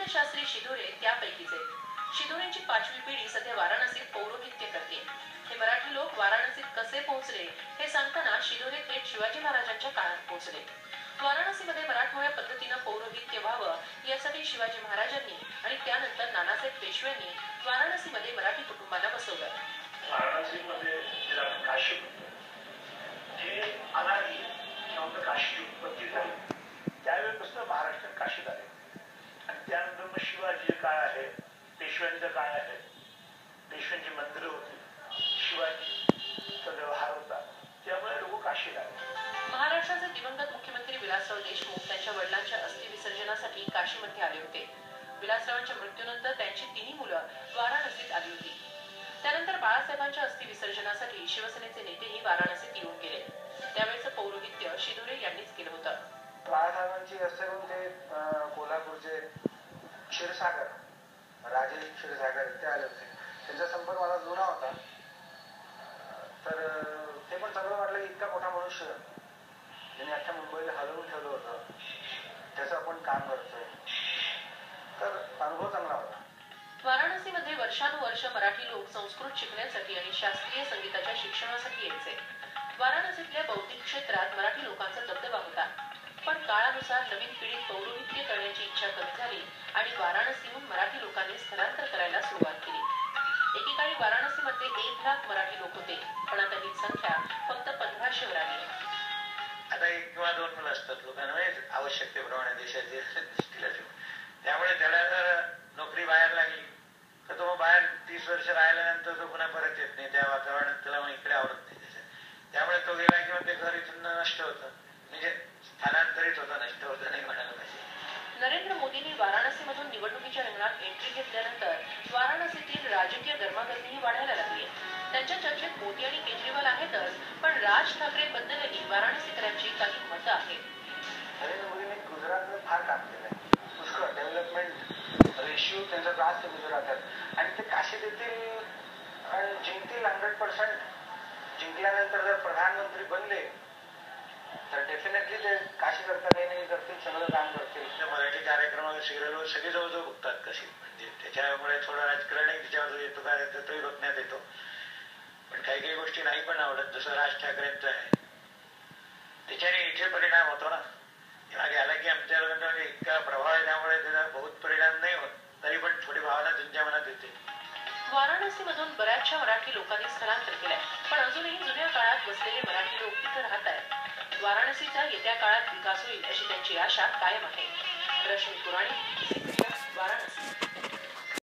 शास्त्री शिदोरे त्यापैकीच एक। शिदोरेंची 5वी पिढी सध्या वाराणसीत पौरोहित्य करते। हे मराठी लोक वाराणसीत कसे पोहोचले हे सांगताना शिदोरे थेट शिवाजी महाराजांच्या काळात पोहोचले। वाराणसीमध्ये मराठमोळ्या पद्धतीनं पौरोहित्य व्हावं यासाठी शिवाजी महाराजांनी आणि त्यानंतर नानासाहेब पेशव्यांनी वाराणसीमध्ये मराठी कुटुंबाला बसवलं। वाराणसीमध्ये काशी हे अनादी काशीची उत्पत्ती झाली, त्यावेळेपासून महाराष्ट्रात काशीत आले आणि त्यानंतर मग शिवाजी काळ आहे, पेशव्यांचा काळ आहे, पेशव्यांची मंदिरं होती, शिवाजीचा व्यवहार होता, त्यामुळे लोक काशीला आले। महाराष्ट्राचे दिवंगत मुख्यमंत्री विलासराव देशमुख त्यांच्या वडिलांच्या अस्थि विसर्जनासाठी काशीमध्ये आले होते। विलासरावांच्या मृत्यूनंतर त्यांची तिन्ही मुलं वाराणसीत आली होती। त्यानंतर बाळासाहेबांच्या अस्थि विसर्जनासाठी शिवसेनेचे नेतेही वाराणसीत येऊन गेले। त्यावेळेचं पौरोहित्य शिदोरे यांनीच केलं होतं। बाळासाहेबांची रस्त्यावरून ते कोल्हापूरचे क्षीरसागर, राजे क्षीरसागर इथे आले होते। त्यांचा संपर्क मला जुना होता, तर ते पण सगळं वाटलं की इतका मोठा मनुष्य ज्याने अख्ख्या मुंबईला हलवून ठेवलं होतं, त्याचं आपण काम करतोय, तर अनुभव चांगला होता। वाराणसीमध्ये वर्षानुवर्ष मराठी लोक संस्कृत शिकण्यासाठी आणि शास्त्रीय संगीताच्या शिक्षणासाठी यायचे। वाराणसीतल्या बौद्धिक क्षेत्रात मराठी लोकांचा दबदबा होता, पण काळानुसार नवीन पिढीत पौरोहित्य करण्याची इच्छा कमी झाली आणि वाराणसीहून मराठी लोकांनी स्थलांतर करायला सुरुवात केली। एकेकाळी वाराणसीमध्ये 1 लाख मराठी लोक होते, पण आता ही संख्या फक्त 1500वर आली आहे। आता 1 किंवा 2 मुलं असतात लोकांना आवश्यकतेप्रमाणे देशाचे दृष्टीला ठेवून, त्यामुळे त्याला जर नोकरी बाहेर लागली तर तो बाहेर 30 वर्ष राहिल्यानंतर तो पुन्हा परत येत नाही, त्या वातावरणात त्याला मग इकडे आवडत नाही त्यामुळे तो गेला किंवा ते घर इथून नष्ट होतं, म्हणजे स्थलांतरित होतं, नष्ट होतं नाही म्हणायला पाहिजे। नरेंद्र मोदींनी वाराणसीमधून निवडणुकीच्या रिंगणात एंट्री घेतल्यानंतर वाराणसीतील राजकीय गरमागरमीही वाढायला लागली। त्यांच्या चर्चेत मोदी आणि केजरीवाल आहेतच, पण राज ठाकरेंबद्दलही वाराणसीकरांची काही मतं आहेत। नरेंद्र मोदींनी गुजरातमध्ये फार काम केलंय, पुष्कळ डेव्हलपमेंट रेशिओ त्यांचा जास्त गुजरातात आणि ते काशीत येतील आणि जिंकतील 100%। जिंकल्यानंतर जर प्रधानमंत्री बनले तर डेफिनेटली ते काशी करता काही नाही करतील, सगळं काम करतील। मराठी कार्यक्रमावर सिरियलवर सगळे जवळजवळ बघतात काशी, म्हणजे त्याच्यामुळे थोडं राजकारणही त्याच्यावर येतो, काय येतो तोही बघण्यात येतो, पण काही काही गोष्टी नाही पण आवडत, जसं राज ठाकरेंचं आहे त्याच्याने इथे परिणाम होतो ना। मागे आला की आमच्या लोकांचा इतका प्रभाव आहे, त्यामुळे त्याचा बहुत परिणाम नाही होत, तरी पण थोडी भावना त्यांच्या मनात येते। वाराणसीमधून बऱ्याचशा मराठी लोकांनी स्थलांतर केलंय, पण अजूनही जुन्या काळात बसलेले मराठी लोक तिथे राहत आहेत। वाराणसीचा येत्या काळात विकास होईल अशी त्यांची आशा कायम आहे। रश्मी पुराणी, वाराणसी।